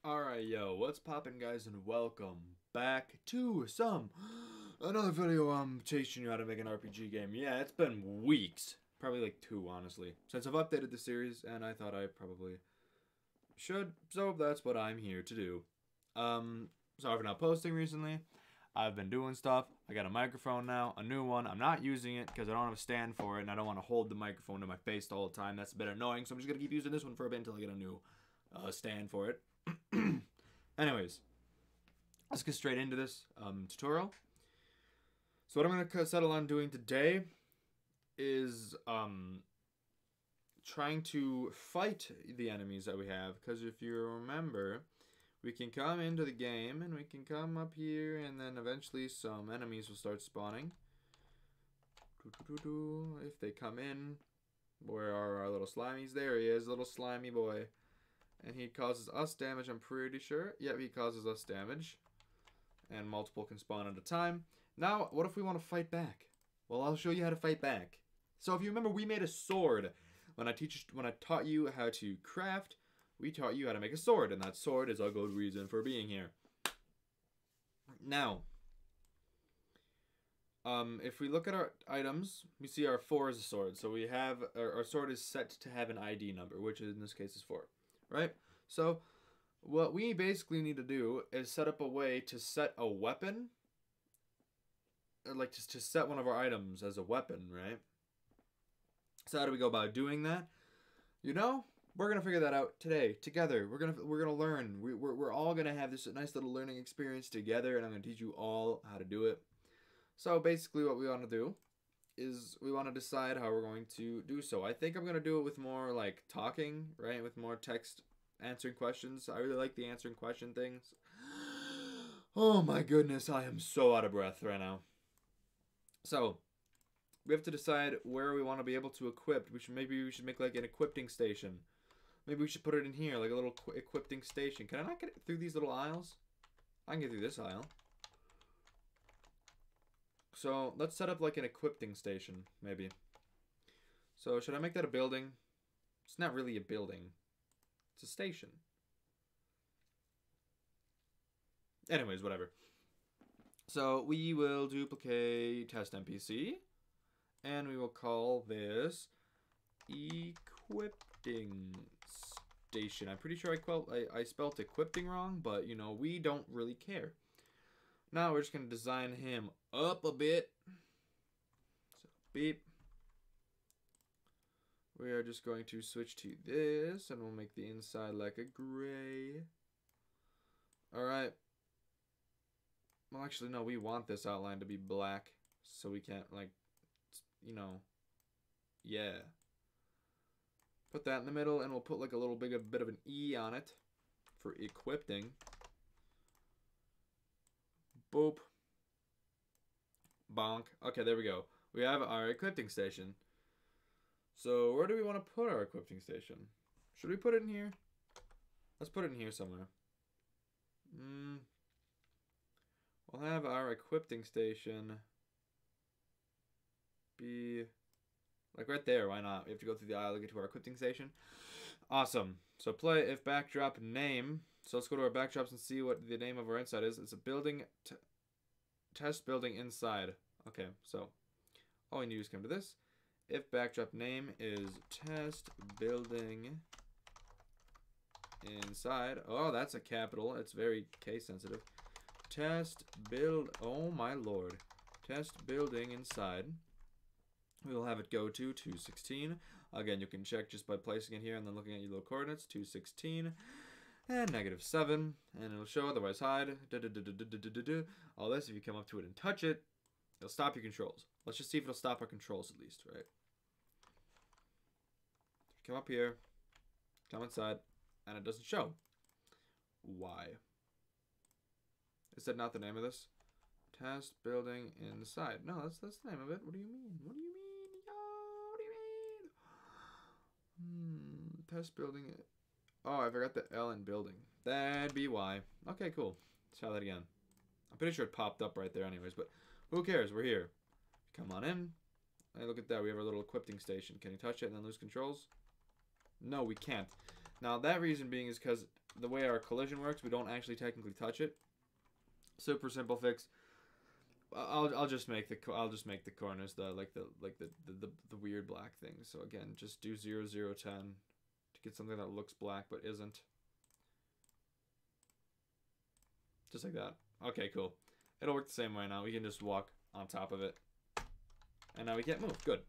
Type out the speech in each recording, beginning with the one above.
Alright, yo, what's poppin', guys, and welcome back to another video. I'm teaching you how to make an RPG game. Yeah, it's been weeks, probably like 2, honestly, since I've updated the series, and I thought I probably should, so that's what I'm here to do. Sorry for not posting recently. I've been doing stuff. I got a microphone now, a new one. I'm not using it because I don't have a stand for it, and I don't want to hold the microphone to my face all the time. That's a bit annoying, so I'm just gonna keep using this one for a bit until I get a new stand for it. Anyways, let's get straight into this tutorial. So what I'm going to settle on doing today is trying to fight the enemies that we have. Because if you remember, we can come into the game and we can come up here, and then eventually some enemies will start spawning. If they come in, where are our little slimies? There he is, little slimy boy. And he causes us damage, I'm pretty sure. Yep, he causes us damage. And multiple can spawn at a time. Now, what if we want to fight back? Well, I'll show you how to fight back. So if you remember, we made a sword. When I taught you how to craft, we taught you how to make a sword. And that sword is a good reason for being here. Now, if we look at our items, we see our 4 is a sword. So we have, our sword is set to have an ID number, which in this case is 4. Right? So what we basically need to do is set up a way to set a weapon, or like to set one of our items as a weapon, right? So how do we go about doing that? You know, we're gonna figure that out today together. We're gonna learn. We're all gonna have this nice little learning experience together, and I'm gonna teach you all how to do it. So basically, what we want to do is we want to decide how we're going to do so. I think I'm gonna do it with more like talking, right? With more text, answering questions. I really like the answering question things. Oh my goodness, I am so out of breath right now. So we have to decide where we want to be able to equip. Maybe we should make like an equipping station. Maybe we should put it in here, like a little equipping station. Can I not get through these little aisles? I can get through this aisle. So let's set up like an equipping station, maybe. So should I make that a building? It's not really a building. It's a station. Anyways, whatever. So we will duplicate test NPC. And we will call this equipping station. I'm pretty sure I spelled equipping wrong, but you know, we don't really care. Now we're just going to design him up a bit. So beep. We are just going to switch to this, and we'll make the inside like a gray. Alright. Well, actually, no, we want this outline to be black, so we can't, like, you know, yeah. Put that in the middle, and we'll put like a little bit of an E on it for equipping. Boop. Bonk. Okay, there we go. We have our equipping station. So where do we want to put our equipping station? Should we put it in here? Let's put it in here somewhere. We'll have our equipping station be like right there. Why not? We have to go through the aisle to get to our equipping station. Awesome. So play if backdrop name. So let's go to our backdrops and see what the name of our inside is. It's a building test building inside. Okay, so all we need is come to this. If backdrop name is test building inside. Oh, that's a capital. It's very case sensitive. Test build. Oh my lord. Test building inside. We will have it go to 216. Again, you can check just by placing it here and then looking at your little coordinates. 216 and -7, and it'll show otherwise hide. All this, if you come up to it and touch it, it'll stop your controls. Let's just see if it'll stop our controls at least, right? Come up here, come inside, and it doesn't show. Why? Is that not the name of this? Test building inside. No, that's the name of it. What do you mean? What do you mean? Yo, what do you mean? Test building. Oh, I forgot the L in building. That'd be why. Okay, cool. Let's try that again. I'm pretty sure it popped up right there anyways, but who cares? We're here. Come on in. Hey, look at that. We have our little equipping station. Can you touch it and then lose controls? No, we can't. Now, that reason being is because the way our collision works, we don't actually technically touch it. Super simple fix. I'll just make the corners the weird black thing. So again, just do 0, 0, 10 to get something that looks black but isn't. Just like that. Okay, cool. It'll work the same way now. We can just walk on top of it. And now we can't move. Good.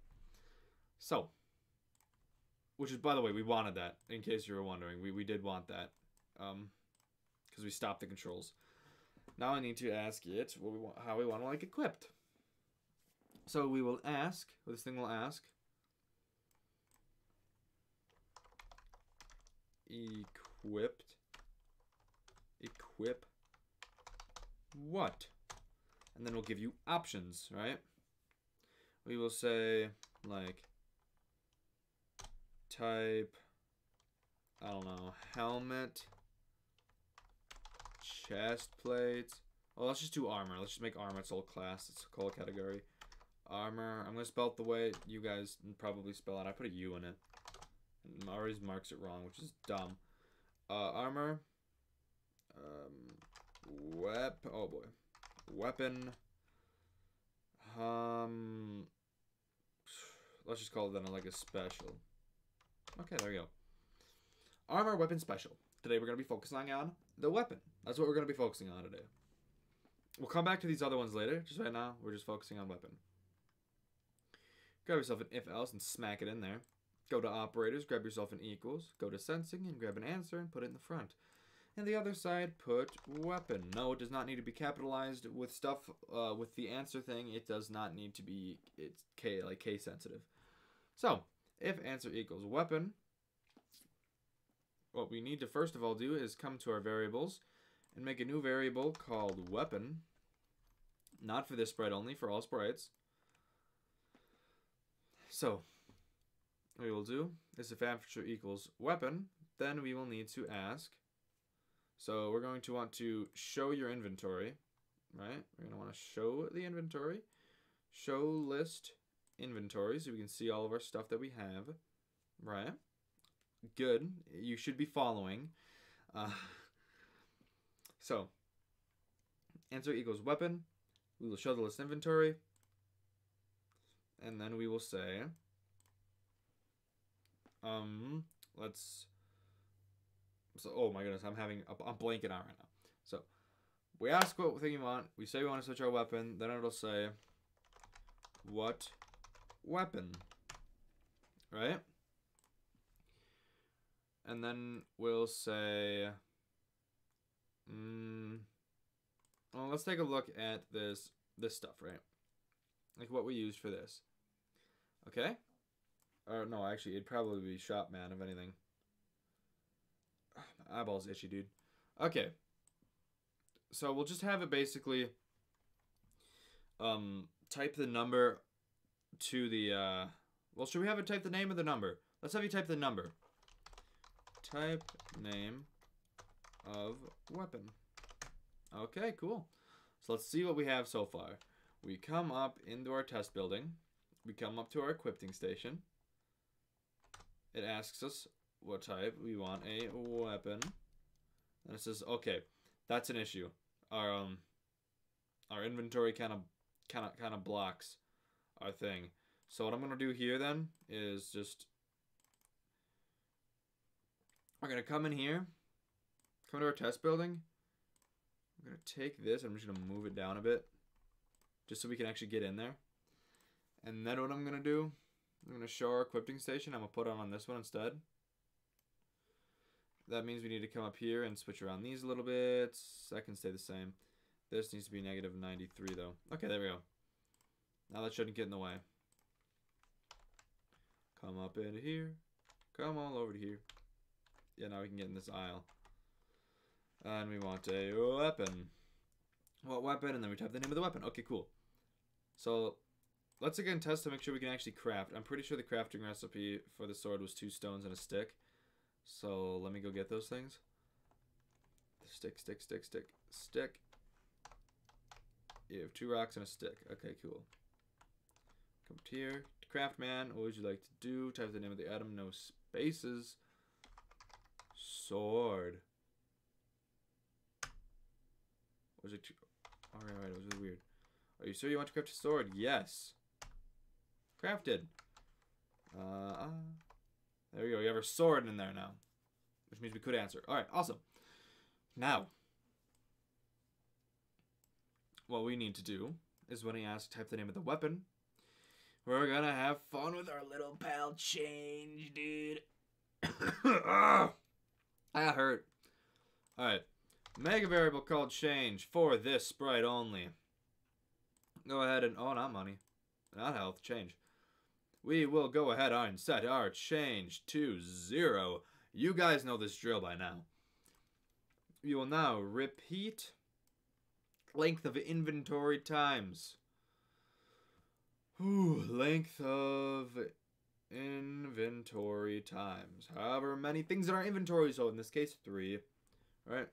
So, which is, by the way, we wanted that, in case you were wondering. We did want that. Because we stopped the controls. Now I need to ask it what we want, how we want to like equipped. So we will ask, or this thing will ask, equipped, equip what? And then we'll give you options, right? We will say, like, type, I don't know, helmet, chest plates. Well, let's just do armor. Let's just make armor its whole class. It's a whole category. Armor. I'm going to spell it the way you guys probably spell it. I put a U in it. And always marks it wrong, which is dumb. Armor. Oh boy. Weapon. Let's just call it then like a special. Okay, there we go. Armor, weapon, special. Today we're going to be focusing on the weapon. That's what we're going to be focusing on today. We'll come back to these other ones later. Just right now, we're just focusing on weapon. Grab yourself an if-else and smack it in there. Go to operators, grab yourself an equals. Go to sensing and grab an answer and put it in the front. And the other side, put weapon. No, it does not need to be capitalized with stuff, with the answer thing. It does not need to be, it's case sensitive. So, if answer equals weapon, what we need to first of all do is come to our variables and make a new variable called weapon. Not for this sprite only, for all sprites. So, what we will do is if answer equals weapon, then we will need to ask. So we're going to want to show your inventory, right? We're going to want to show the inventory. Show list inventory so we can see all of our stuff that we have, right? Good. You should be following. So, answer equals weapon. We will show the list inventory. And then we will say, so, oh my goodness, I'm blanking out right now. So, we ask what thing you want. We say we want to switch our weapon. Then it'll say, what weapon? Right? And then we'll say, well, let's take a look at this stuff, right? Like what we used for this. Okay? Or no, actually, it'd probably be Shopman, if anything. Oh, my eyeball's itchy, dude. Okay. So we'll just have it basically type the number to the well, should we have it type the name of the number? Let's have you type the number. Type name of weapon. Okay, cool. So let's see what we have so far. We come up into our test building. We come up to our equipping station. It asks us what type. We want a weapon. And it says, okay, that's an issue. Our inventory kind of blocks our thing. So what I'm gonna do here then is just we're gonna come in here, come to our test building. I'm gonna take this. I'm just gonna move it down a bit, just so we can actually get in there. And then what I'm gonna do, I'm gonna show our equipping station. I'm gonna put it on this one instead. That means we need to come up here and switch around these a little bit. That can stay the same. This needs to be negative 93 though. Okay, there we go. Now that shouldn't get in the way. Come up into here. Come all over to here. Yeah, now we can get in this aisle. And we want a weapon. What weapon? And then we type the name of the weapon. Okay, cool. So, let's again test to make sure we can actually craft. I'm pretty sure the crafting recipe for the sword was 2 stones and a stick. So, let me go get those things. Stick. You have 2 rocks and a stick. Okay, cool. Come to here. Craft man, what would you like to do? Type the name of the item, no spaces. Sword. Was it? Alright, it was really weird. Are you sure you want to craft a sword? Yes. Crafted. There we go. You have a sword in there now. Which means we could answer. Alright, awesome. Now, what we need to do is when he asks, type the name of the weapon. We're gonna have fun with our little pal Change, dude. That hurt. Alright. Make a variable called Change for this sprite only. Go ahead and... Oh, not money. Not health. Change. We will go ahead and set our change to 0. You guys know this drill by now. You will now repeat length of inventory times. Length of inventory times. However many things in our inventory. So in this case, 3. Right?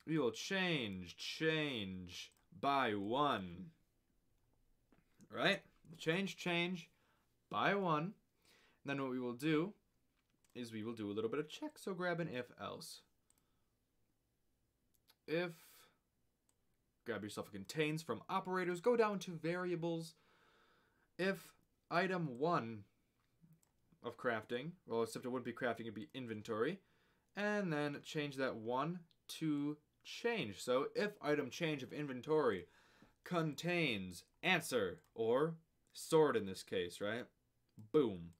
We will change by 1. Right? Change by 1. Then what we will do is we will do a little bit of check. So grab an if else. If, grab yourself a contains from operators, go down to variables. If item 1 of crafting, well, except it wouldn't be crafting, it'd be inventory, and then change that 1 to change. So if item change of inventory contains answer, or sword in this case, right? Boom.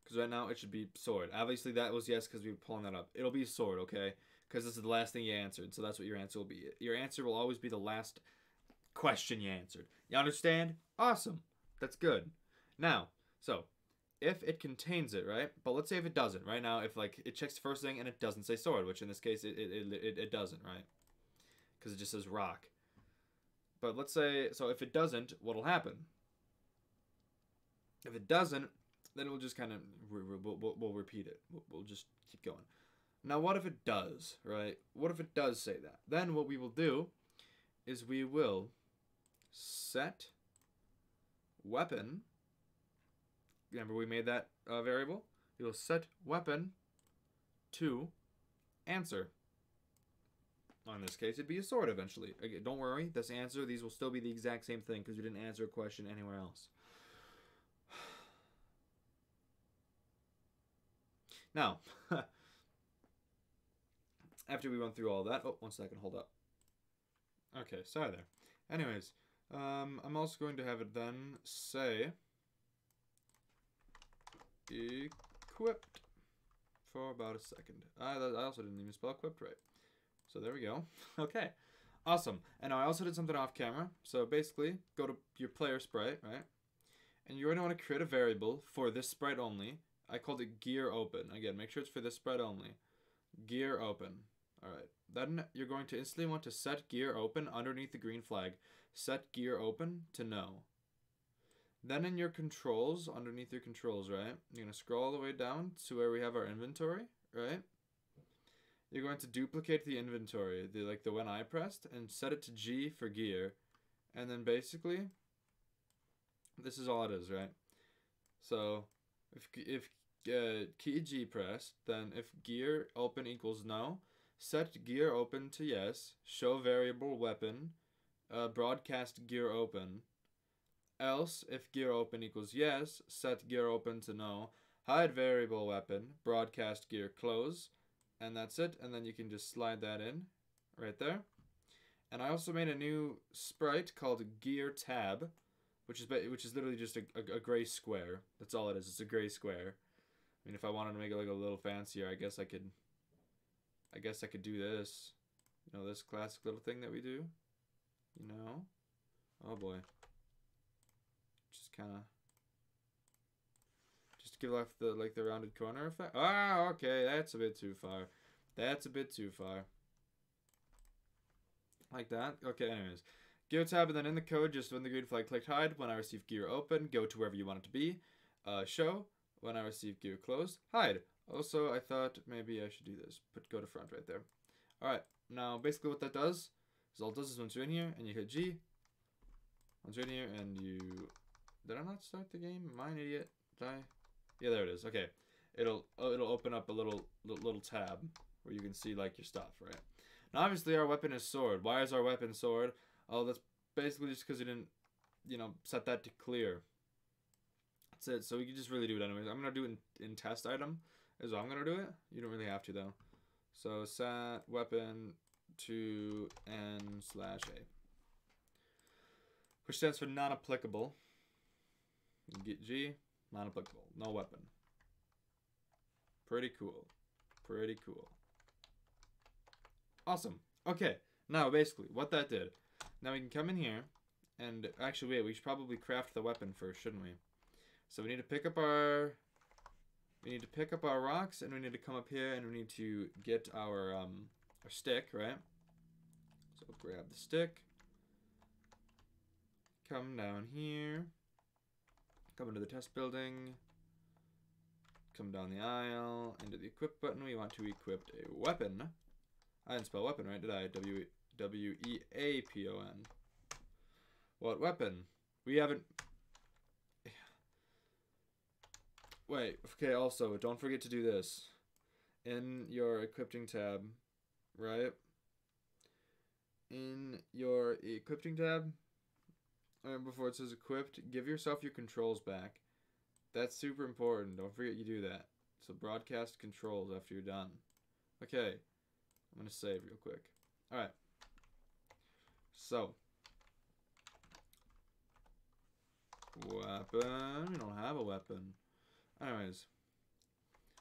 Because right now it should be sword. Obviously that was yes because we were pulling that up. It'll be sword, okay? Because this is the last thing you answered, so that's what your answer will be. Your answer will always be the last question you answered. You understand? Awesome. That's good. Now, so, if it contains it, right? But let's say if it doesn't. Right now, if like it checks the first thing and it doesn't say sword, which in this case it doesn't, right? Because it just says rock. But let's say, so if it doesn't, what'll happen? If it doesn't, then we'll just kind of, we'll repeat it. We'll just keep going. Now, what if it does, right? What if it does say that? Then what we will do is we will set weapon. Remember we made that variable? We will set weapon to answer. In this case, it'd be a sword eventually. Again, don't worry, this answer, these will still be the exact same thing because we didn't answer a question anywhere else. Now, after we run through all that, oh, 1 second, hold up. Okay, sorry there. Anyways, I'm also going to have it then say equipped for about a second. I also didn't even spell equipped right. So there we go. Okay, awesome. And now I also did something off camera. So basically, go to your player sprite, right? And you're going to want to create a variable for this sprite only. I called it gear open. Again, make sure it's for this sprite only. Gear open. Alright. Then you're going to instantly want to set gear open underneath the green flag. Set gear open to no. Then in your controls, underneath your controls, right? You're going to scroll all the way down to where we have our inventory, right? You're going to duplicate the inventory, the one I pressed, and set it to G for gear. And then basically, this is all it is, right? So, if key G pressed, then if gear open equals no, set gear open to yes, show variable weapon, broadcast gear open. Else, if gear open equals yes, set gear open to no, hide variable weapon, broadcast gear close. And that's it, and then you can just slide that in right there. And I also made a new sprite called Gear Tab, which is literally just a gray square. That's all it is. It's a gray square. I mean, if I wanted to make it like a little fancier, I guess I could do this. You know, this classic little thing that we do. You know? Oh boy. Just kind of give off the rounded corner effect. Ah, okay, that's a bit too far. That's a bit too far. Like that. Okay, anyways. Gear tab, and then in the code, just when the green flag clicked hide, when I receive gear open, go to wherever you want it to be. Show, when I receive gear closed, hide. Also, I thought maybe I should do this. Go to front right there. Alright, now basically what that does is all it does is once you're in here and you hit G, once you're in here and you... Did I not start the game? Am I an idiot? Did I? Yeah, there it is. Okay, it'll open up a little tab where you can see like your stuff, right? Now, obviously, our weapon is sword. Why is our weapon sword? Oh, that's basically just because you didn't, set that to clear. That's it. So we can just really do it anyways. I'm going to do it in test item. Is I'm going to do it. You don't really have to, though. So set weapon to n/a. Which stands for non-applicable. Get G, non-applicable. No weapon. Pretty cool. Pretty cool. Awesome. Okay. Now, basically, what that did. Now we can come in here. And actually, wait. We should probably craft the weapon first, shouldn't we? So we need to pick up our... We need to pick up our rocks. And we need to come up here. And we need to get our stick, right? So grab the stick. Come down here. Come into the test building. Come down the aisle. Into the equip button. We want to equip a weapon. I didn't spell weapon right, did I? W-E-A-P-O-N. What weapon? We haven't... Wait, okay, also, don't forget to do this. In your equipping tab, right? In your equipping tab, before it says equipped, give yourself your controls back. That's super important. Don't forget you do that. So broadcast controls after you're done. Okay. I'm going to save real quick. Alright. So. Weapon. We don't have a weapon. Anyways.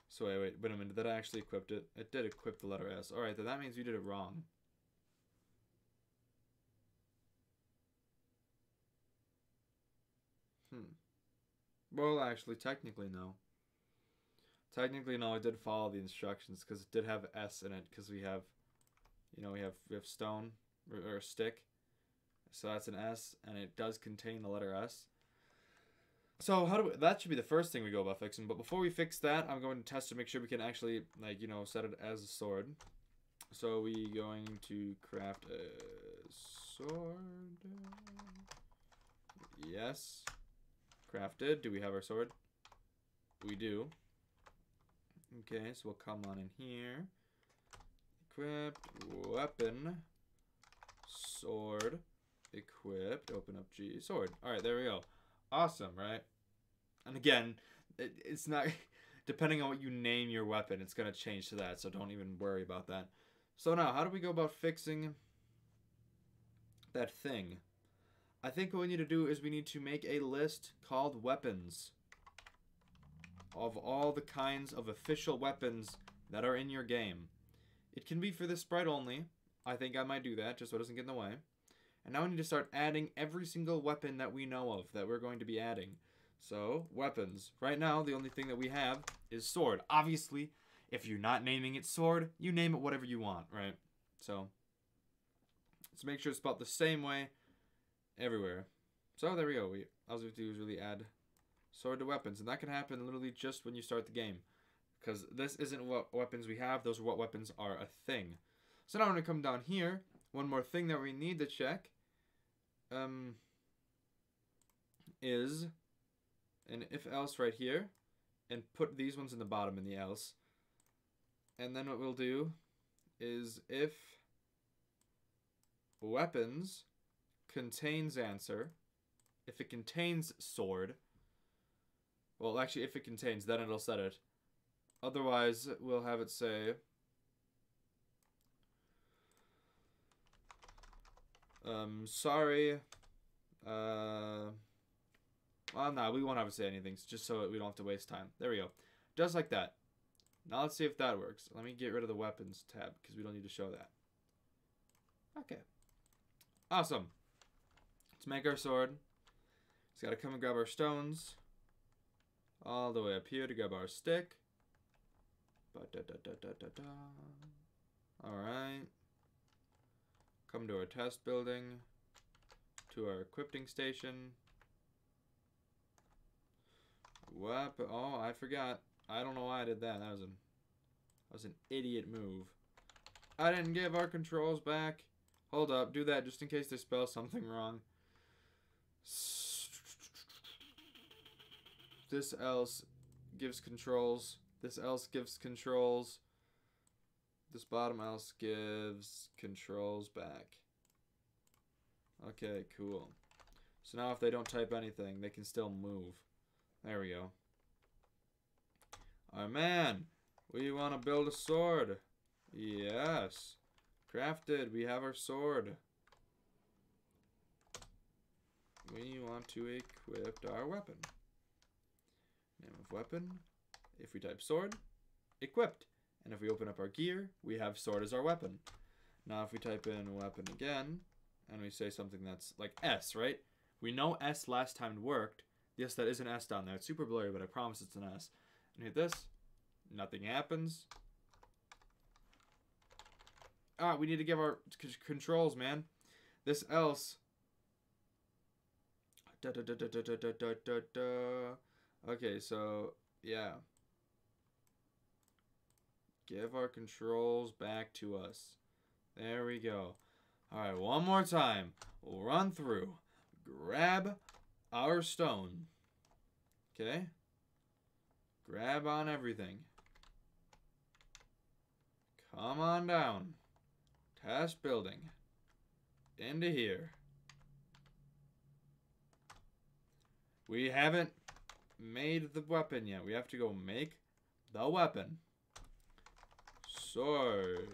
So wait a minute. Did I actually equip it? It did equip the letter S. Alright, then that means we did it wrong. Well, actually, technically, no. Technically, no, I did follow the instructions because it did have S in it because we have, we have stone or stick. So that's an S, and it does contain the letter S. So that should be the first thing we go about fixing. But before we fix that, I'm going to test to make sure we can actually, set it as a sword. So we going to craft a sword. Yes. Crafted. Do we have our sword? We do. Okay, so we'll come on in here. Equipped. Weapon. Sword. Equipped. Open up G. Sword. Alright, there we go. Awesome, right? And again, it's not... Depending on what you name your weapon, it's going to change to that, so don't even worry about that. So now, how do we go about fixing that thing? I think what we need to do is we need to make a list called weapons of all the kinds of official weapons that are in your game. It can be for this sprite only. I think I might do that just so it doesn't get in the way. And now we need to start adding every single weapon that we know of that we're going to be adding. So, weapons. Right now, the only thing that we have is sword. Obviously, if you're not naming it sword, you name it whatever you want, right? So, let's make sure it's spelled the same way everywhere. So there we go. All we have to do is really add sword to weapons. And that can happen literally just when you start the game. Because this isn't what weapons we have. Those are what weapons are a thing. So now I'm going to come down here. One more thing that we need to check is an if-else right here. And put these ones in the bottom in the else. And then what we'll do is if weapons contains answer. If it contains sword. Well, actually, if it contains, then it'll set it. Otherwise, we'll have it say... sorry. Well, no, we won't have to say anything, just so we don't have to waste time. There we go. Just like that. Now let's see if that works. Let me get rid of the weapons tab, because we don't need to show that. Okay. Awesome. Let's make our sword. Just gotta come and grab our stones. All the way up here to grab our stick. Alright. Come to our test building. To our equipping station. Oh, I forgot. I don't know why I did that. That was an idiot move. I didn't give our controls back. Hold up. Do that just in case they spell something wrong. This else gives controls. This else gives controls. This bottom else gives controls back. Okay, cool. So now if they don't type anything, they can still move. There we go. Our man, we want to build a sword. Yes. Crafted, we have our sword. We want to equip our weapon. Name of weapon. If we type sword, equipped. And if we open up our gear, we have sword as our weapon. Now if we type in weapon again, and we say something that's like S, right? We know S last time worked. Yes, that is an S down there. It's super blurry, but I promise it's an S. And hit this. Nothing happens. Ah, we need to give our controls, man. This else. Okay, so, yeah. Give our controls back to us. There we go. Alright, one more time. We'll run through. Grab our stone. Okay? Grab on everything. Come on down. Task building. Into here. We haven't made the weapon yet. We have to go make the weapon. Sword.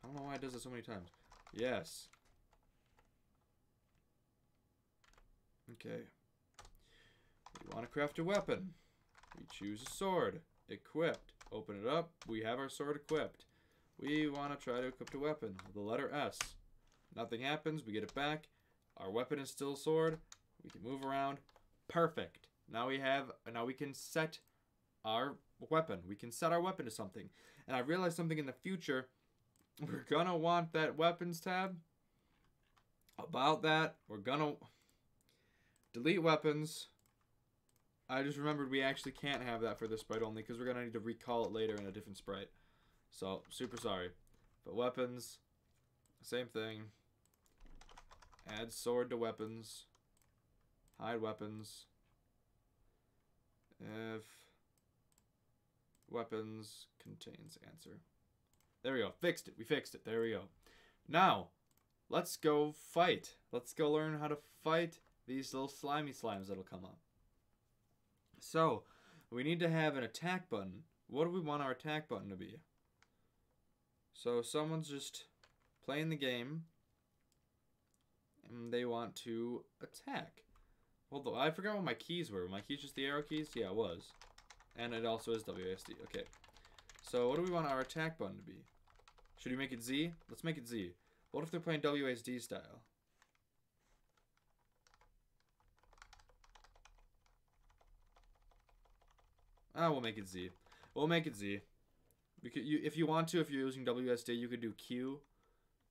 I don't know why it does it so many times. Yes. Okay. We want to craft a weapon. We choose a sword. Equipped. Open it up. We have our sword equipped. We want to try to equip a weapon. The letter S. Nothing happens. We get it back. Our weapon is still a sword. We can move around. Perfect. Now we can set our weapon. We can set our weapon to something. And I realized something in the future. We're gonna want that weapons tab. About that, we're gonna delete weapons. I just remembered we actually can't have that for this sprite only because we're gonna need to recall it later in a different sprite. So, super sorry. But weapons, same thing. Add sword to weapons. Hide weapons. If weapons contains answer. There we go. Fixed it. We fixed it. There we go. Now, let's go fight. Let's go learn how to fight these little slimy slimes that'll come up. So, we need to have an attack button. What do we want our attack button to be? So, someone's just playing the game, and they want to attack. Hold on, I forgot what my keys were. Were my keys just the arrow keys? Yeah, it was. And it also is WASD. Okay. So, what do we want our attack button to be? Should we make it Z? Let's make it Z. What if they're playing WASD style? Ah, we'll make it Z. We'll make it Z. If you want to, if you're using WSD, you could do Q,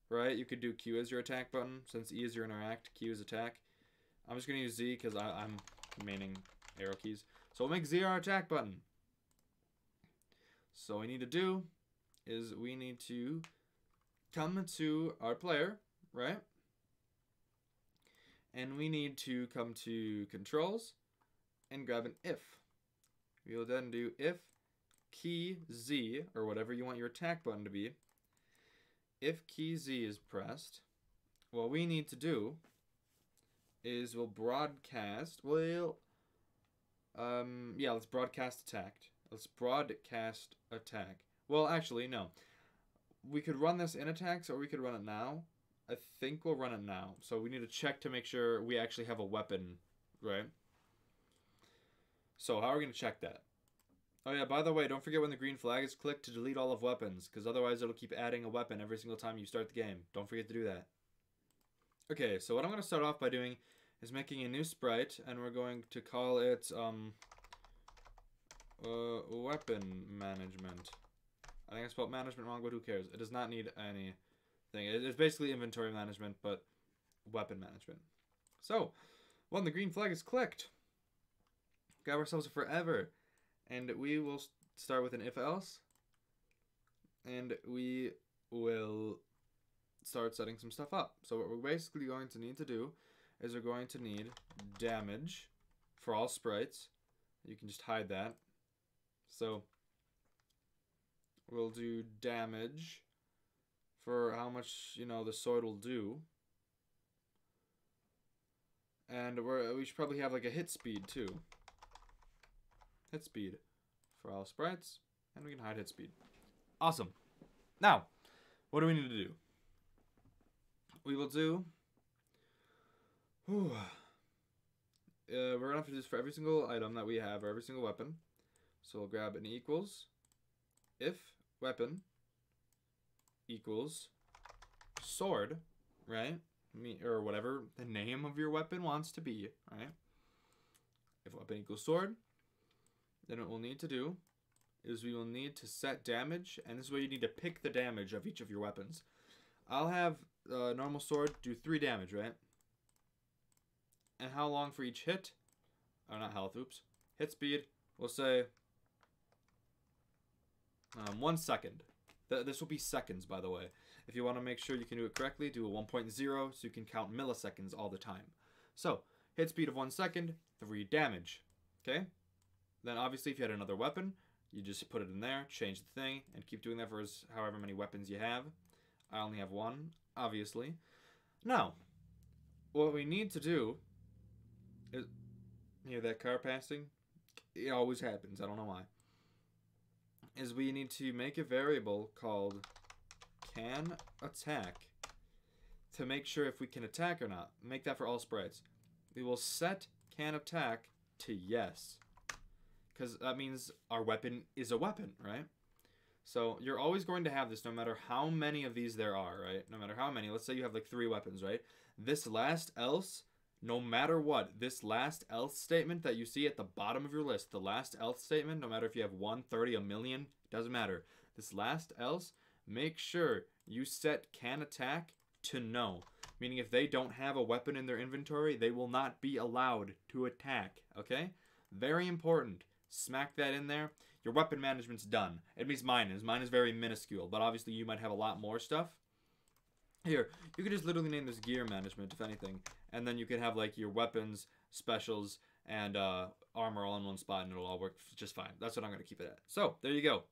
right? You could do Q as your attack button, since E is your interact, Q is attack. I'm just going to use Z because I'm maining arrow keys. So we'll make Z our attack button. So what we need to do is we need to come to our player, right? And we need to come to controls and grab an if. We will then do if key Z, or whatever you want your attack button to be. If key Z is pressed, what we need to do is we'll broadcast, yeah, let's broadcast attacked. Let's broadcast attack. Well, actually, no. We could run this in attacks, or we could run it now. I think we'll run it now. So we need to check to make sure we actually have a weapon, right? So how are we going to check that? Oh yeah, by the way, don't forget when the green flag is clicked to delete all of weapons, because otherwise it'll keep adding a weapon every single time you start the game. Don't forget to do that. Okay, so what I'm going to start off by doing is making a new sprite, and we're going to call it weapon management. I think I spelled management wrong, but who cares? It does not need anything. It's basically inventory management, but weapon management. So, when the green flag is clicked, grab ourselves a forever, and we will start with an if else, and we will start setting some stuff up. So what we're basically going to need to do is we're going to need damage for all sprites. You can just hide that. So we'll do damage for how much, you know, the sword will do. And we should probably have like a hit speed too. Hit speed for all sprites. And we can hide hit speed. Awesome. Now, what do we need to do? We will do... we're going to have to do this for every single item that we have, or every single weapon. So we'll grab an equals if weapon equals sword, right? Or whatever the name of your weapon wants to be, right? If weapon equals sword, then what we'll need to do is we will need to set damage, and this is where you need to pick the damage of each of your weapons. I'll have normal sword do 3 damage, right? And how long for each hit? Oh, not health, oops. Hit speed, we'll say 1 second. This will be seconds, by the way. If you want to make sure you can do it correctly, do a 1.0 so you can count milliseconds all the time. So, hit speed of 1 second, 3 damage. Okay? Then obviously if you had another weapon, you just put it in there, change the thing, and keep doing that for however many weapons you have. I only have 1, obviously. Now, what we need to do is... Hear that car passing? It always happens, I don't know why. Is we need to make a variable called can attack to make sure if we can attack or not. Make that for all sprites. We will set can attack to yes, because that means our weapon is a weapon, right? So you're always going to have this no matter how many of these there are, right? No matter how many. Let's say you have like 3 weapons, right? This last else, no matter what, this last else statement that you see at the bottom of your list, the last else statement, no matter if you have 1, 30, a million, doesn't matter. This last else, make sure you set can attack to no. Meaning if they don't have a weapon in their inventory, they will not be allowed to attack, okay? Very important. Smack that in there. Your weapon management's done. It means mine is. Mine is very minuscule, but obviously you might have a lot more stuff. Here, you could just literally name this gear management, if anything, and then you could have like your weapons, specials, and armor all in one spot, and it'll all work just fine. That's what I'm going to keep it at. So, there you go.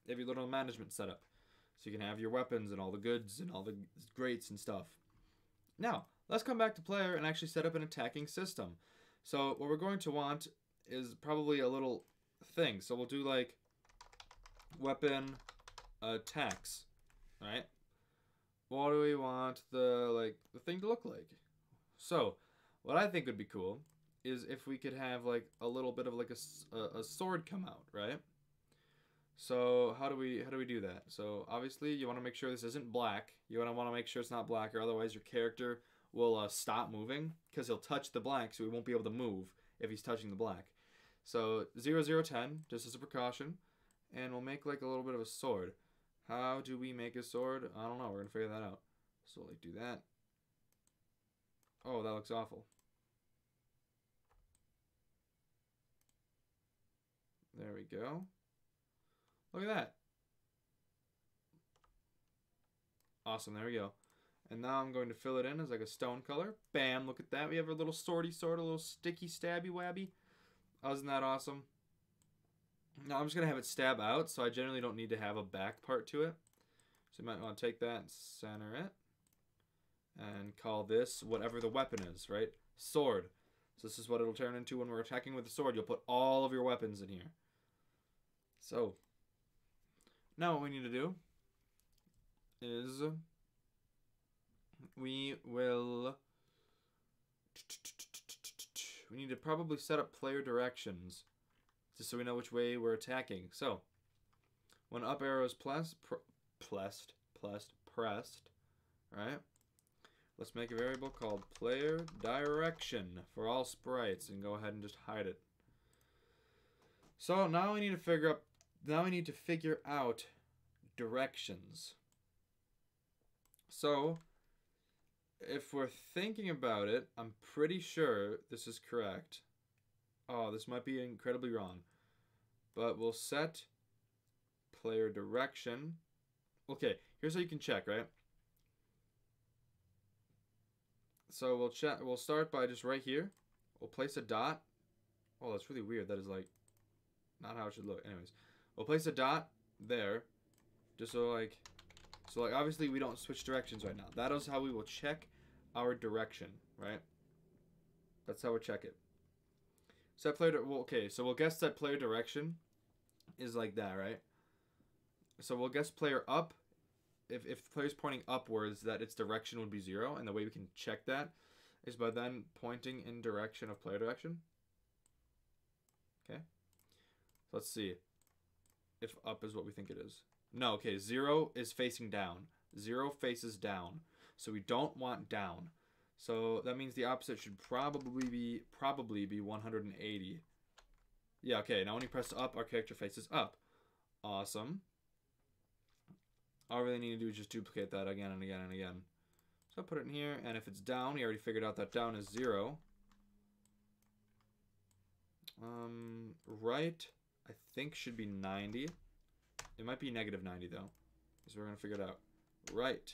You have your little management setup. So you can have your weapons and all the goods and all the greats and stuff. Now, let's come back to player and actually set up an attacking system. So what we're going to want is probably a little thing. So we'll do like weapon attacks, right? What do we want the thing to look like? So what I think would be cool is if we could have like a little bit of like a sword come out, right? So how do we do that? So obviously you want to make sure this isn't black. You want to make sure it's not black, or otherwise your character will stop moving because he'll touch the black, so he won't be able to move if he's touching the black. So 0010, just as a precaution, and we'll make like a little bit of a sword. How do we make a sword? I don't know. We're gonna figure that out. So like do that. Oh, that looks awful. There we go. Look at that. Awesome, there we go. And now I'm going to fill it in as like a stone color. Bam, look at that. We have a little swordy sword, a little sticky stabby wabby. Isn't that awesome? Now I'm just going to have it stab out, so I generally don't need to have a back part to it. So you might want to take that and center it. And call this whatever the weapon is, right? Sword. So this is what it'll turn into when we're attacking with the sword. You'll put all of your weapons in here. So now what we need to do is we need to probably set up player directions just so we know which way we're attacking. So when up arrow is pressed, right? Let's make a variable called player direction for all sprites and go ahead and just hide it. So now we need to figure out directions. So if we're thinking about it, I'm pretty sure this is correct. Oh, this might be incredibly wrong. But we'll set player direction. Okay, here's how you can check, right? So we'll start by just right here. We'll place a dot. Oh, that's really weird. That is like not how it should look. Anyways, we'll place a dot there, Just so like obviously we don't switch directions right now. That is how we will check our direction, right? That's how we check it. Set player, well, okay, so we'll guess that player direction is like that, right? So we'll guess player up. If the player's pointing upwards, that its direction would be 0, and the way we can check that is by then pointing in direction of player direction. Okay. So let's see if up is what we think it is. No, okay, 0 is facing down. 0 faces down. So we don't want down. So that means the opposite should probably be 180. Yeah, okay, now when you press up, our character faces up. Awesome. All I really need to do is just duplicate that again and again and again. So I'll put it in here, and if it's down, we already figured out that down is 0. Right, I think should be 90. It might be negative 90 though, so we're gonna figure it out. Right,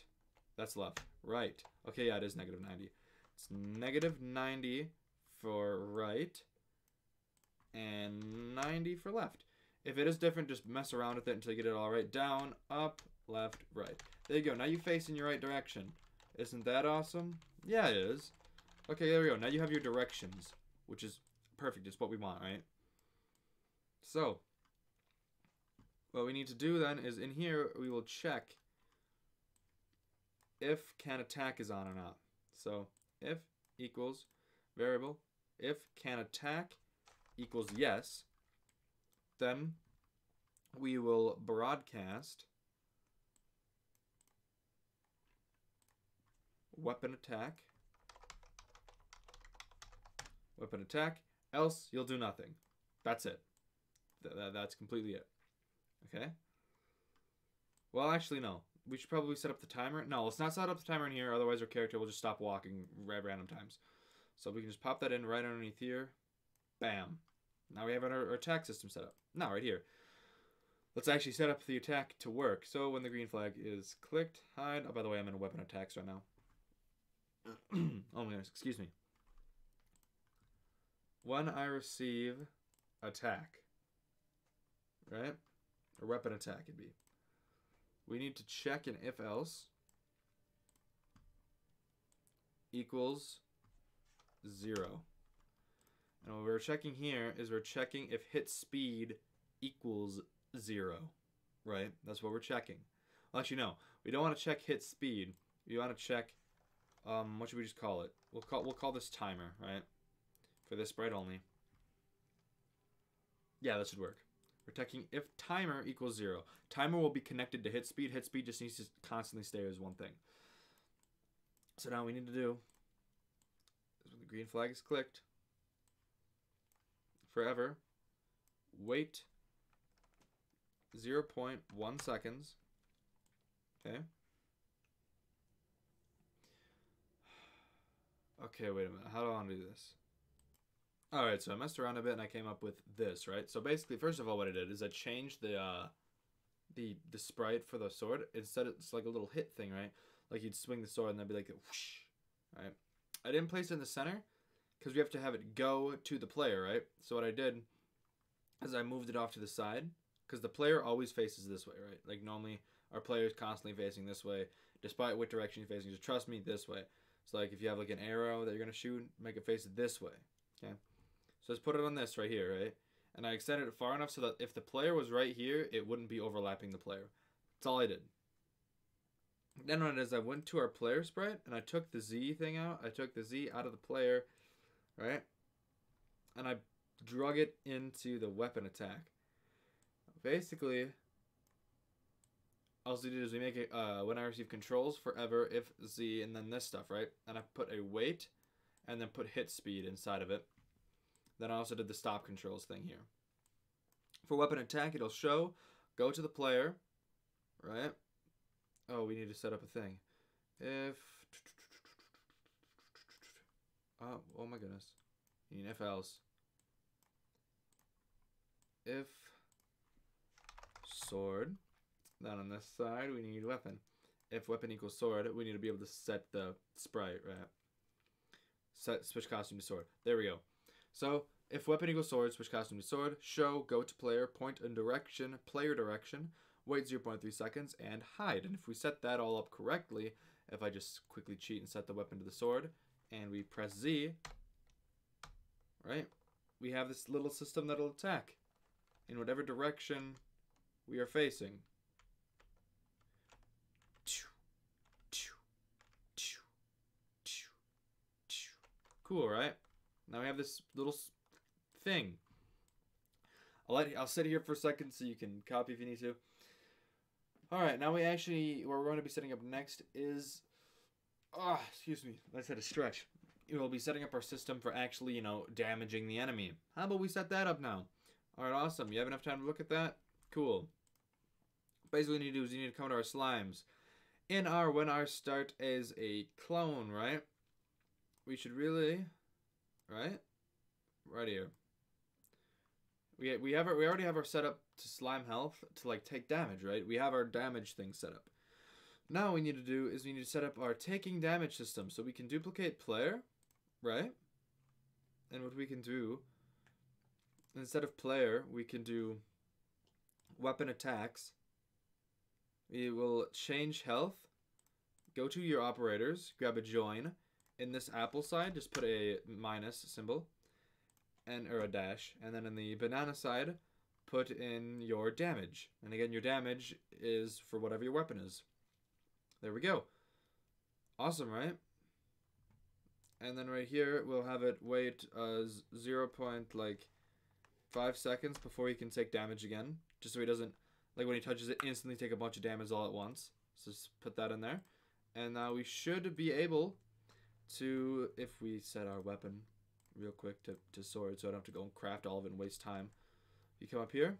that's left. Right, okay, yeah, it is negative 90. It's negative 90 for right, and 90 for left. If it is different, just mess around with it until you get it all right. Down, up, left, right. There you go. Now you face in your right direction. Isn't that awesome? Yeah, it is. Okay, there we go. Now you have your directions, which is perfect. It's what we want, right? So, what we need to do then is in here, we will check if can attack is on or not. So, if equals variable, if can attack equals yes, then we will broadcast weapon attack, else you'll do nothing. That's it. That's completely it. Okay? Well, actually, no. We should probably set up the timer. No, let's not set up the timer in here, otherwise our character will just stop walking at random times. So we can just pop that in right underneath here. Bam. Now we have our attack system set up. Now, right here. Let's actually set up the attack to work. So when the green flag is clicked, hide. Oh, by the way, I'm in weapon attacks right now. Oh my goodness, excuse me. When I receive attack, right? Or weapon attack it'd be. We need to check an if else equals 0. And what we're checking here is we're checking if hit speed equals 0, right? That's what we're checking. Well, actually, no. We don't want to check hit speed. We want to check, what should we just call it? We'll call this timer, right? For this sprite only. Yeah, that should work. We're checking if timer equals 0. Timer will be connected to hit speed. Hit speed just needs to constantly stay as one thing. So now what we need to do is when the green flag is clicked, forever, wait 0.1 seconds. Okay. Okay, wait a minute. How do I want to do this? Alright, so I messed around a bit and I came up with this, right? So basically, first of all, what I did is I changed the sprite for the sword. Instead, it's like a little hit thing, right? Like you'd swing the sword and there'd be like a whoosh, right? I didn't place it in the center because we have to have it go to the player, right? So what I did is I moved it off to the side because the player always faces this way, right? Like normally our player is constantly facing this way, despite what direction you're facing. Just trust me, this way. So like if you have like an arrow that you're gonna shoot, make it face this way. Okay. So let's put it on this right here, right? And I extended it far enough so that if the player was right here, it wouldn't be overlapping the player. That's all I did. Then what it is, I went to our player sprite and I took the Z thing out. I took the Z out of the player, right? And I drug it into the weapon attack. Basically, all we did is we make it when I receive controls forever if Z and then this stuff, right? And I put a wait and then put hit speed inside of it. Then I also did the stop controls thing here. For weapon attack, it'll show, go to the player, right? Oh, we need to set up a thing. If, oh my goodness. You need if else. If sword, then on this side we need weapon. If weapon equals sword, we need to be able to set the sprite, right? Set switch costume to sword. There we go. So if weapon equals sword, switch costume to sword, show, go to player, point in direction, player direction. wait 0.3 seconds, and hide. And if we set that all up correctly, if I just quickly cheat and set the weapon to the sword, and we press Z, right, we have this little system that'll attack in whatever direction we are facing. Cool, right? Now we have this little thing. I'll sit here for a second so you can copy if you need to. Alright, now what we're going to be setting up next is, excuse me, let's hit a stretch. We'll be setting up our system for actually, you know, damaging the enemy. How about we set that up now? Alright, awesome. You have enough time to look at that? Cool. Basically what you need to do is you need to come to our slimes. When our start is a clone, right? We should really, right here. We already have our setup to slime health to like take damage, right? We have our damage thing set up. Now what we need to do is we need to set up our taking damage system so we can duplicate player, right? And what we can do, instead of player, we can do weapon attacks. We will change health, go to your operators, grab a join. In this apple side, just put a minus symbol, or a dash, and then in the banana side, put in your damage. And again, your damage is for whatever your weapon is. There we go. Awesome, right? And then right here, we'll have it wait 0.5 seconds before he can take damage again, just so he doesn't, like when he touches it, instantly take a bunch of damage all at once. So just put that in there. And now we should be able to, if we set our weapon real quick to sword, so I don't have to go and craft all of it and waste time. You come up here,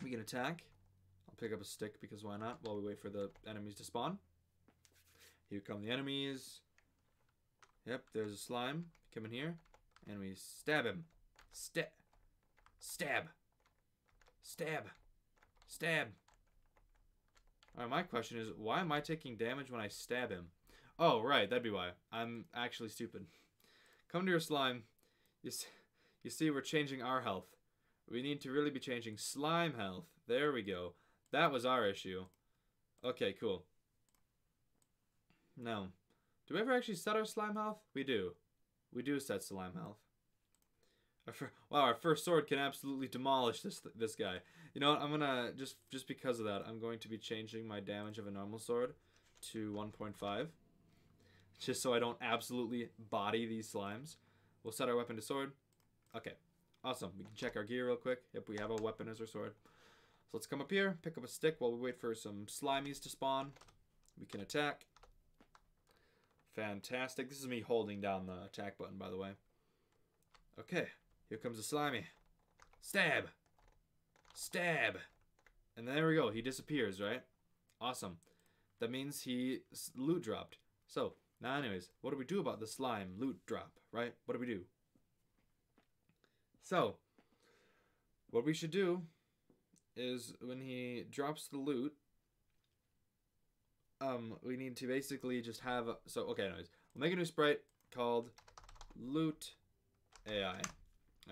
we can attack. I'll pick up a stick because why not, while we wait for the enemies to spawn. Here come the enemies. Yep, there's a slime. Come in here, and we stab him. Stab. Stab. Alright, my question is, why am I taking damage when I stab him? Oh, right, that'd be why. I'm actually stupid. Come to your slime. You see, we're changing our health. We need to really be changing slime health. There we go. That was our issue. Okay, cool. Now, do we ever actually set our slime health? We do. We do set slime health. Wow, our first sword can absolutely demolish this guy. You know what? I'm gonna just because of that, I'm going to be changing my damage of a normal sword to 1.5. Just so I don't absolutely body these slimes. We'll set our weapon to sword. Okay, awesome. We can check our gear real quick. Yep, we have a weapon as our sword. So let's come up here, pick up a stick while we wait for some slimies to spawn. We can attack. Fantastic. This is me holding down the attack button, by the way. Okay, here comes the slimy. Stab! Stab! And there we go. He disappears, right? Awesome. That means he loot dropped. So, now anyways, what do we do about the slime loot drop, right? What do we do? So, what we should do is when he drops the loot, we need to basically just have, okay, anyways, we'll make a new sprite called Loot AI,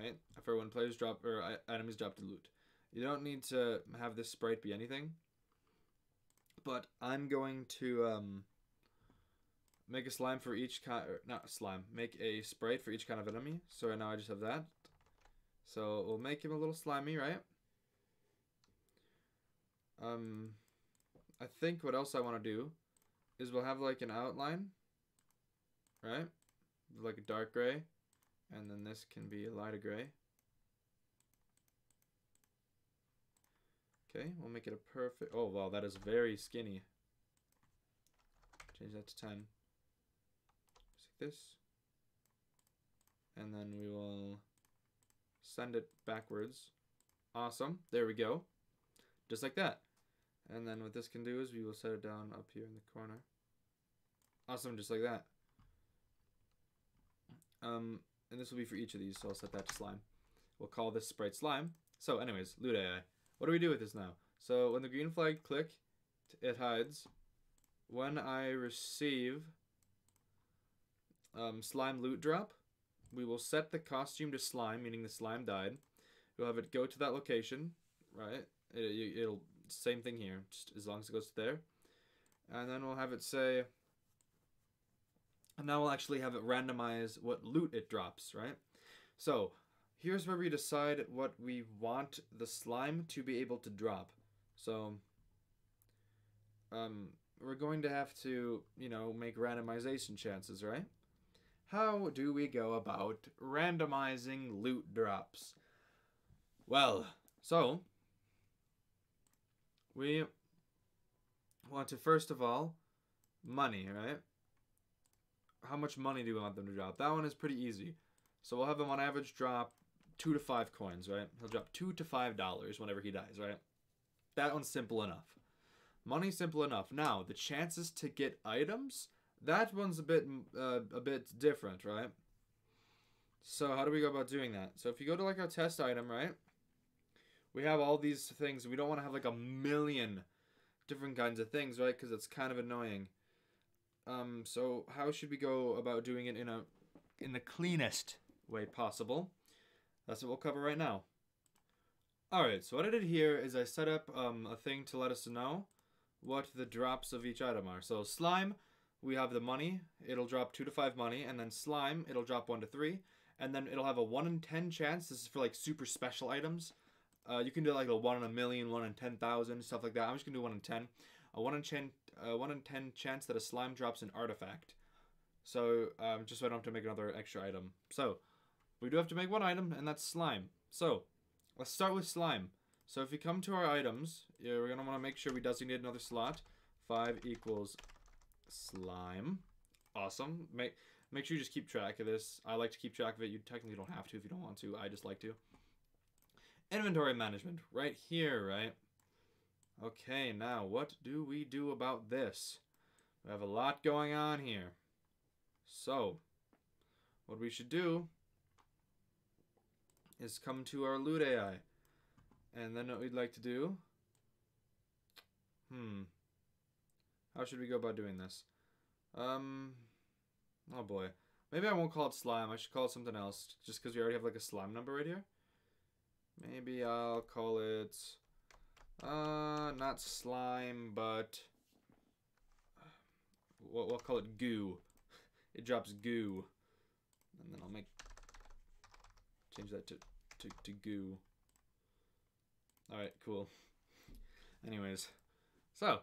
right? For when players drop, or enemies drop the loot. You don't need to have this sprite be anything, but I'm going to, make a slime for each kind, not slime, make a sprite for each kind of enemy. So right now I just have that. So we'll make him a little slimy, right? I think what else I want to do is we'll have like an outline, right? Like a dark gray, and then this can be a lighter gray. Okay, we'll make it a perfect, oh wow, that is very skinny. Change that to 10. Just like this. And then we will send it backwards. Awesome, there we go. Just like that. And then what this can do is we will set it down up here in the corner. Awesome, just like that. And this will be for each of these, so I'll set that to slime. We'll call this sprite slime. So anyways, Loot AI. What do we do with this now? So when the green flag click, it hides. When I receive slime loot drop, we will set the costume to slime, meaning the slime died. We'll have it go to that location, right? It'll same thing here, just as long as it goes there. And then we'll have it say, and now we'll actually have it randomize what loot it drops, right? So here's where we decide what we want the slime to be able to drop. So we're going to have to, you know, make randomization chances, right? How do we go about randomizing loot drops? Well, so we want to, first of all, money, right? How much money do we want them to drop? That one is pretty easy. So we'll have them on average drop 2 to 5 coins, right? He'll drop $2 to $5 whenever he dies, right? That one's simple enough. Money's simple enough. Now, the chances to get items, that one's a bit different, right? So how do we go about doing that? So if you go to like our test item, right? We have all these things. We don't want to have like a million different kinds of things, right? Because it's kind of annoying. So how should we go about doing it in the cleanest way possible? That's what we'll cover right now. Alright, so what I did here is I set up a thing to let us know what the drops of each item are. So slime, we have the money, it'll drop 2 to 5 money, and then slime, it'll drop 1 to 3, and then it'll have a 1 in 10 chance. This is for like super special items. You can do like a 1 in a million, 1 in 10,000, stuff like that. I'm just gonna do 1 in 10. A 1 in 10 chance that a slime drops an artifact. So just so I don't have to make another extra item. So we do have to make one item, and that's slime. So let's start with slime. So if you come to our items, we're gonna want to make sure we designate another slot. 5 equals slime. Awesome. Make sure you just keep track of this. I like to keep track of it. You technically don't have to if you don't want to. I just like to. Inventory management, right here, right? Okay, now what do we do about this? We have a lot going on here. So, what we should do is come to our loot AI. And then what we'd like to do... How should we go about doing this? Oh boy. Maybe I won't call it slime. I should call it something else. Just because we already have like a slime number right here. Maybe I'll call it... not slime, but... We'll call it goo. It drops goo. And then I'll change that to goo. Alright, cool. Anyways. So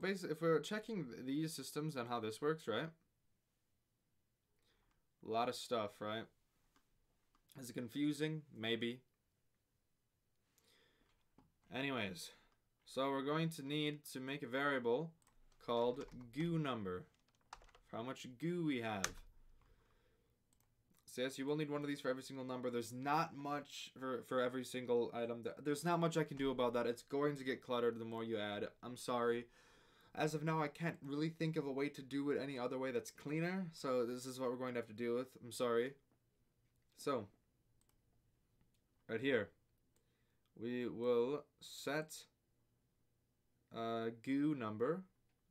basically, if we're checking these systems and how this works, right? A lot of stuff, right? Is it confusing? Maybe. Anyways, so we're going to need to make a variable called goo number for how much goo we have. So yes, you will need one of these for every single number. There's not much for every single item. There's not much I can do about that. It's going to get cluttered the more you add. I'm sorry. As of now, I can't really think of a way to do it any other way that's cleaner. So this is what we're going to have to deal with. I'm sorry. So, right here, we will set goo number.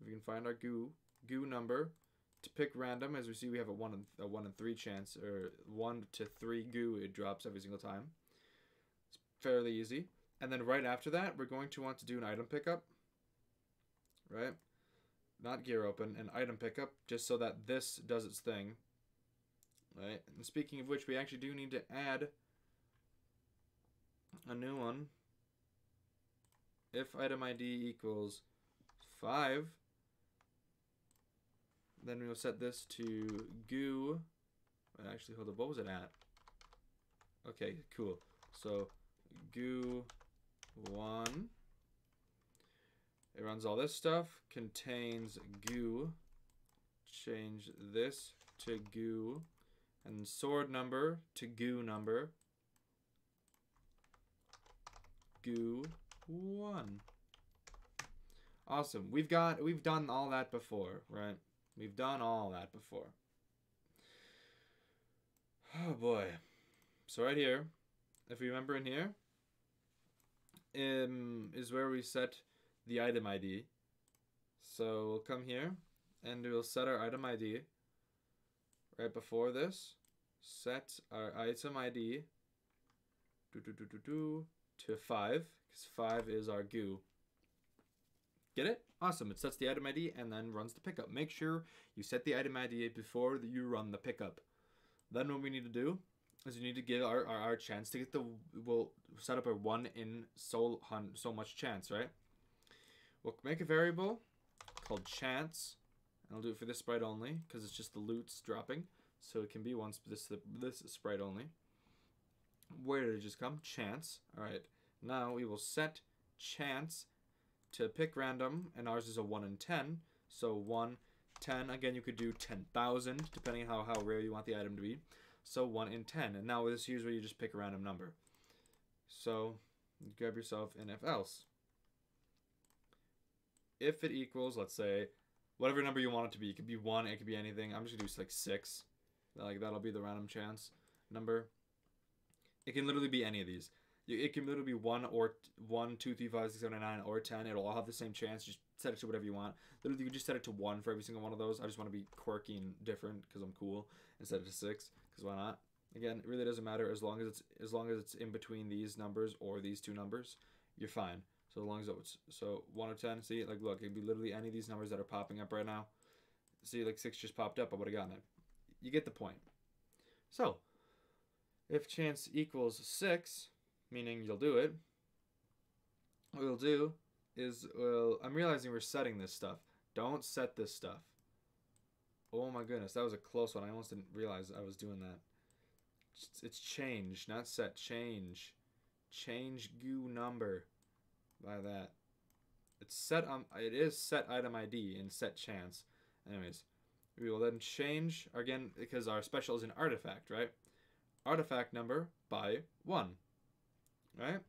If we can find our goo number to pick random. As we see, we have a 1 in 3 chance, or 1 to 3 goo it drops every single time. It's fairly easy. And then right after that, we're going to want to do an item pickup. Right? Not gear open, an item pickup, just so that this does its thing. Right? And speaking of which, we actually do need to add a new one. If item ID equals 5, then we'll set this to goo. Actually, hold up, what was it at? Okay, cool. So goo 1. It runs all this stuff, contains goo. Change this to goo, and sword number to goo number. Goo 1. Awesome. We've done all that before, right? We've done all that before. Oh boy. So right here, if you remember in here, is where we set the item ID. So we'll come here and we'll set our item ID. Right before this, set our item ID to 5, because 5 is our goo. Get it? Awesome. It sets the item ID and then runs the pickup. Make sure you set the item ID before you run the pickup. Then what we need to do is you need to give our chance to get the... We'll set up a 1 in so much chance, right? We'll make a variable called chance. And I'll do it for this sprite only because it's just the loots dropping. So it can be this sprite only. Where did it just come? Chance. Alright. Now we will set chance to pick random, and ours is a 1 in 10. So 1, 10. Again, you could do 10,000, depending on how rare you want the item to be. So 1 in 10. And now this is where you just pick a random number. So grab yourself an if else. If it equals, let's say, whatever number you want it to be. It could be 1, it could be anything. I'm just going to do like 6. Like that'll be the random chance number. It can literally be any of these. It can literally be 1 or 1, 2, 3, 5, 6, 7, 9, or 10. It'll all have the same chance. Just set it to whatever you want. Literally, you can just set it to 1 for every single one of those. I just want to be quirky and different because I'm cool, and set it to 6 because why not? Again, it really doesn't matter as long as it's in between these numbers or these two numbers, you're fine. So as long as it's 1 or 10. See, like look, it'd be literally any of these numbers that are popping up right now. See, like 6 just popped up. I would have gotten it. You get the point. So if chance equals 6. Meaning you'll do it. What we'll do is, I'm realizing we're setting this stuff. Don't set this stuff. Oh my goodness, that was a close one. I almost didn't realize I was doing that. It's change, not set. Change. Change goo number by that. It's set it is set item ID and set chance. Anyways, we will then change, again, because our special is an artifact, right? Artifact number by 1. Right?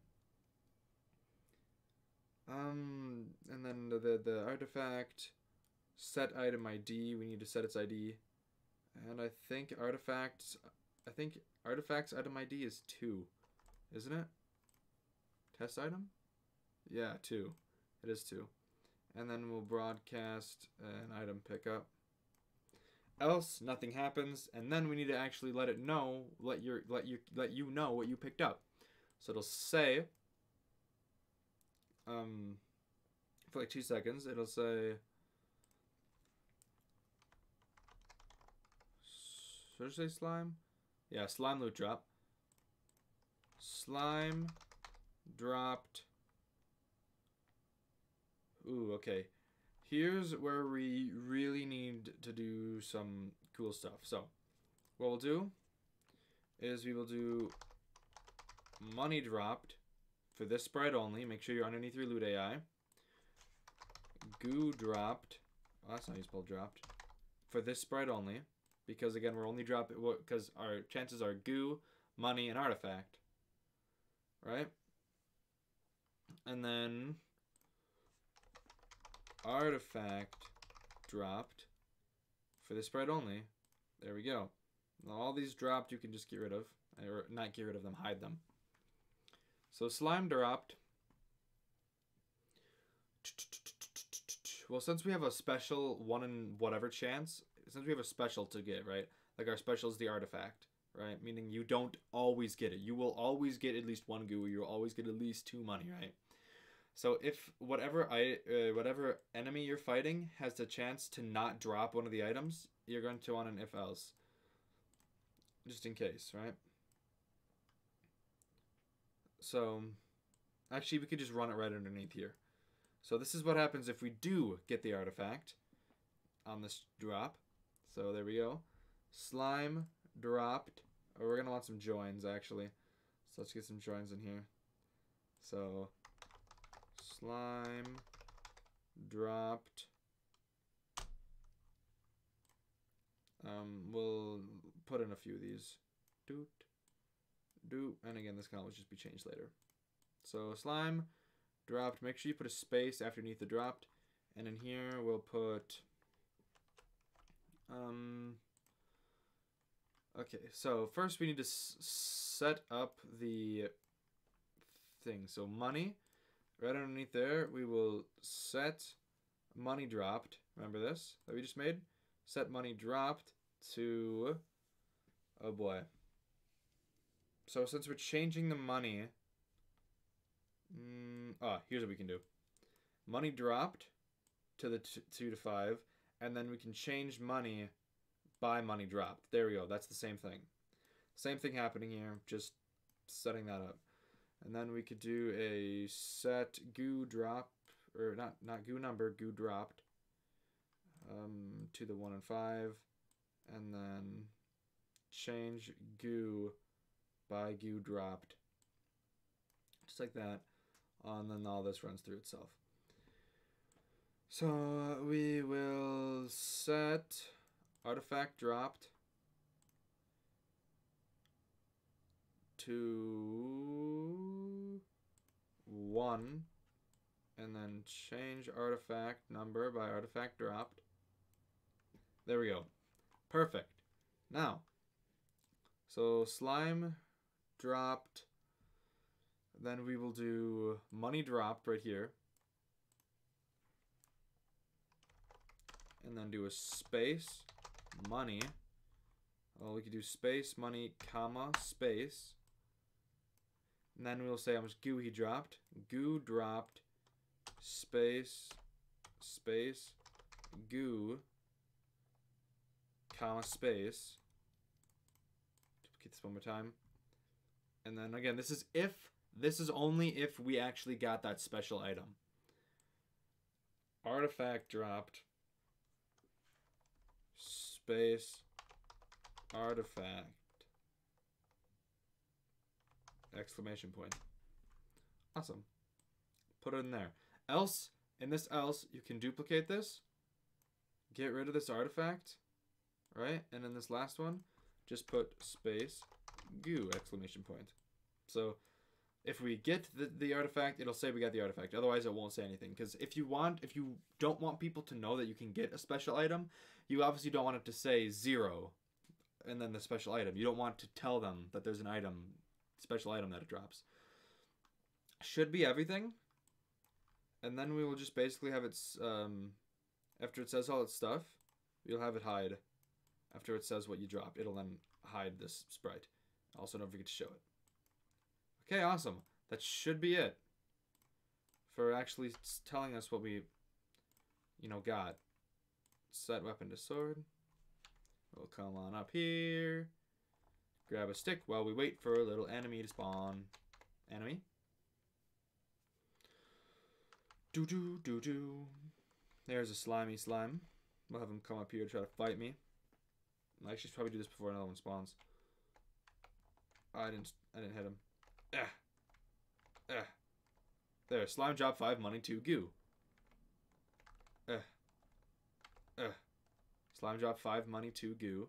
And then the artifact set item ID, we need to set its ID. And I think artifacts item ID is 2. Isn't it? Test item? Yeah, 2. It is 2. And then we'll broadcast an item pickup. Else nothing happens, and then we need to actually let you know what you picked up. So it'll say, for like 2 seconds, it'll say, should I say slime? Yeah, slime loot drop. Slime dropped. Ooh, okay. Here's where we really need to do some cool stuff. So, what we'll do is we will do money dropped for this sprite only. Make sure you're underneath your loot AI. Goo dropped. Oh, that's not how you spell dropped. For this sprite only. Because again, we're only dropping, because our chances are goo, money, and artifact. Right? And then artifact dropped for this sprite only. There we go. Now, all these dropped you can just get rid of. Or not get rid of them, hide them. So slime dropped. Well, since we have a special 1 in whatever chance, since we have a special to get, right? Like our special is the artifact, right? Meaning you don't always get it. You will always get at least 1 goo. You'll always get at least 2 money, right? So if whatever enemy you're fighting has the chance to not drop one of the items, you're going to want an if else. Just in case, right? So, actually, we could just run it right underneath here. So this is what happens if we do get the artifact on this drop. So there we go. Slime dropped. Oh, we're going to want some joins, actually. So let's get some joins in here. So, slime dropped. We'll put in a few of these. And again, this can always just be changed later. So slime dropped. Make sure you put a space underneath the dropped. And in here we'll put okay, so first we need to set up the thing. So money, right underneath there, we will set money dropped. Remember this that we just made? Set money dropped to, oh boy. So since we're changing the money Here's what we can do. Money dropped to the 2 to 5, and then we can change money by money dropped. There we go. That's the same thing. Same thing happening here, just setting that up. And then we could do a set goo drop, or not goo number, goo dropped, to the 1 and 5, and then change goo by goo dropped, just like that, and then all this runs through itself. So we will set artifact dropped to 1, and then change artifact number by artifact dropped. There we go. Perfect. Now, so slime dropped, then we will do money dropped right here, and then do a space money. Well, we could do space money comma space, and then we'll say how much goo he dropped. Goo dropped space goo comma space. Duplicate this one more time, and then again, this is only if we actually got that special item. Artifact dropped space artifact exclamation point. Awesome. Put it in there. Else, in this else, you can duplicate this, get rid of this artifact, right? And in this last one, just put space goo exclamation point. So if we get the artifact, it'll say we got the artifact. Otherwise, it won't say anything. Because if you don't want people to know that you can get a special item, you obviously don't want it to say 0 and then the special item. You don't want to tell them that there's an item, special item that it drops. Should be everything. And then we will just basically have it, after it says all its stuff, we'll have it hide. After it says what you dropped, it'll then hide this sprite. Also, don't forget to show it. Okay, awesome. That should be it for actually telling us what we, got. Set weapon to sword. We'll come on up here. Grab a stick while we wait for a little enemy to spawn. Enemy. Do. There's a slimy slime. We'll have him come up here to try to fight me. I should probably do this before another one spawns. Oh, I didn't hit him. There, slime drop 5 money 2 goo. Slime drop 5 money 2 goo.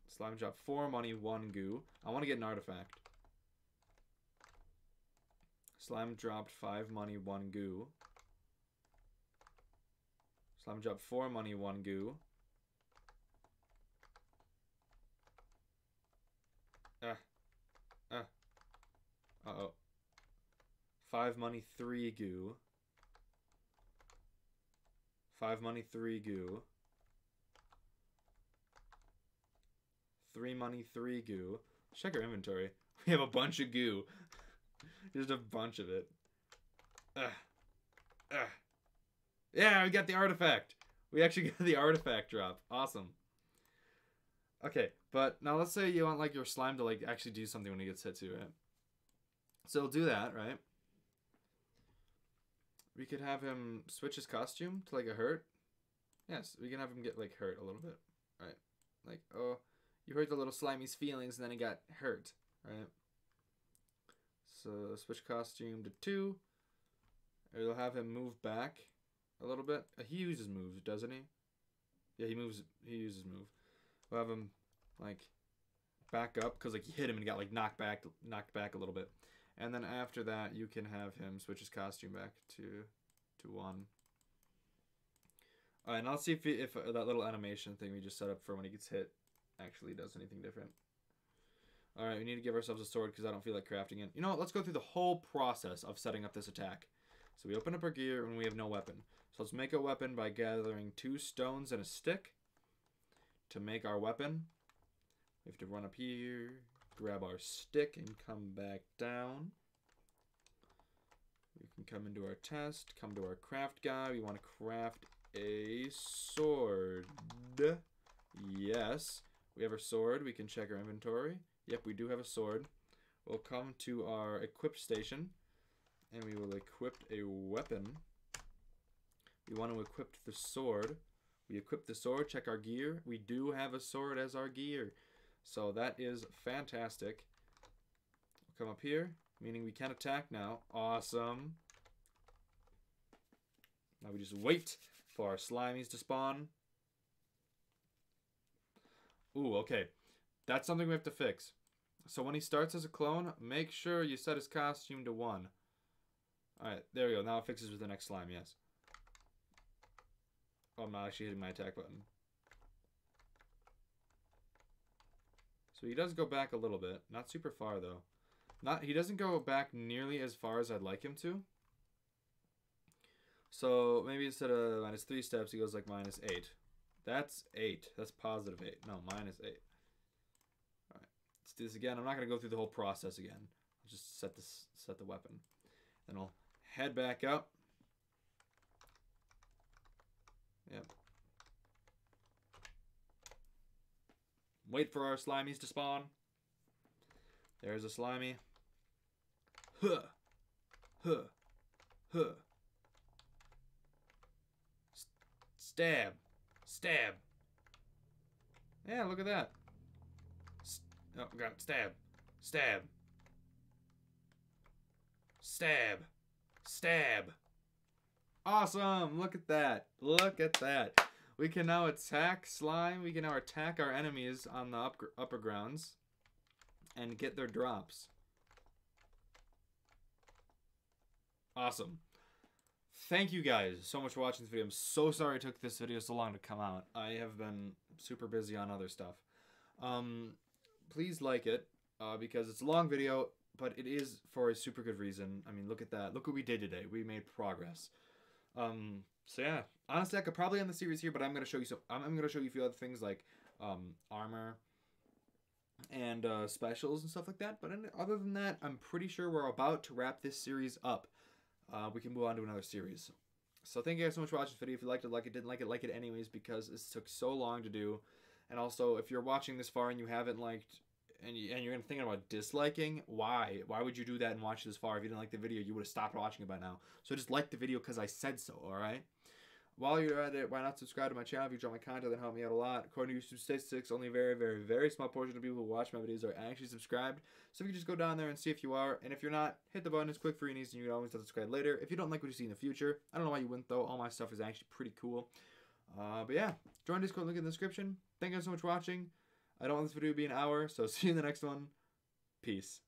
Slime drop 4 money 1 goo. I want to get an artifact. Slime dropped 5 money 1 goo. Slime dropped 4 money 1 goo. Uh-oh. 5 money 3 goo. 5 money 3 goo. 3 money 3 goo. Check our inventory. We have a bunch of goo. Just a bunch of it. Yeah, we got the artifact. We actually got the artifact drop. Awesome. Okay, but now let's say you want your slime to actually do something when he gets hit too, right? So we'll do that, right? We could have him switch his costume to a hurt. Yes, we can have him get hurt a little bit, right? Oh, you hurt the little slimy's feelings, and then he got hurt, right? So switch costume to 2. It'll have him move back a little bit. He uses moves, doesn't he? Yeah, he uses move. We'll have him back up because he hit him and got knocked back a little bit. And then after that, you can have him switch his costume back to 1. Alright, and I'll see if that little animation thing we just set up for when he gets hit actually does anything different. Alright, we need to give ourselves a sword because I don't feel like crafting it. You know what? Let's go through the whole process of setting up this attack. So we open up our gear and we have no weapon. So let's make a weapon by gathering 2 stones and a stick to make our weapon. We have to run up here, grab our stick, and come back down. We can come into our test, come to our craft guide. We want to craft a sword. Yes, we have our sword. We can check our inventory. Yep, we do have a sword. We'll come to our equip station, and we will equip a weapon. We want to equip the sword. We equip the sword, check our gear. We do have a sword as our gear. So that is fantastic. We'll come up here, meaning we can attack now. Awesome. Now we just wait for our slimies to spawn. Ooh, okay. That's something we have to fix. So when he starts as a clone, make sure you set his costume to 1. Alright, there we go. Now it fixes with the next slime, yes. Oh, I'm not actually hitting my attack button. So he does go back a little bit. Not super far, though. He doesn't go back nearly as far as I'd like him to. So maybe instead of -3 steps, he goes like -8. That's 8. That's +8. No, -8. Alright, let's do this again. I'm not going to go through the whole process again. I'll just set the weapon. Then I'll head back up. Yep. Wait for our slimies to spawn. There's a slimy. Huh. Huh. Huh. Stab. Stab. Yeah, look at that. Oh, God. Stab. Stab. Stab. Stab. Awesome. Look at that. Look at that. We can now attack slime. We can now attack our enemies on the upper grounds and get their drops. Awesome. Thank you guys so much for watching this video. I'm so sorry it took this video so long to come out. I have been super busy on other stuff. Please like it because it's a long video, but it is for a super good reason. I mean, look at that. Look what we did today. We made progress. So yeah, honestly, I could probably end the series here, but I'm gonna show you I'm gonna show you a few other things like armor and specials and stuff like that. But other than that, I'm pretty sure we're about to wrap this series up. We can move on to another series. So thank you guys so much for watching this video. If you liked it, like it, didn't like it anyways, because this took so long to do. And also, if you're watching this far and you haven't liked, and you're thinking about disliking, why would you do that and watch this far? If you didn't like the video, you would have stopped watching it by now. So just like the video because I said so, alright? While you're at it, why not subscribe to my channel? If you enjoy my content, that help me out a lot. According to YouTube statistics, only a very, very, very small portion of people who watch my videos are actually subscribed. So if you just go down there and see if you are, and if you're not, hit the button. It's quick, free, and easy, and you can always subscribe later. If you don't like what you see in the future, I don't know why you wouldn't, though. All my stuff is actually pretty cool. But yeah, join Discord, link in the description. Thank you guys so much for watching. I don't want this video to be an hour, so see you in the next one. Peace.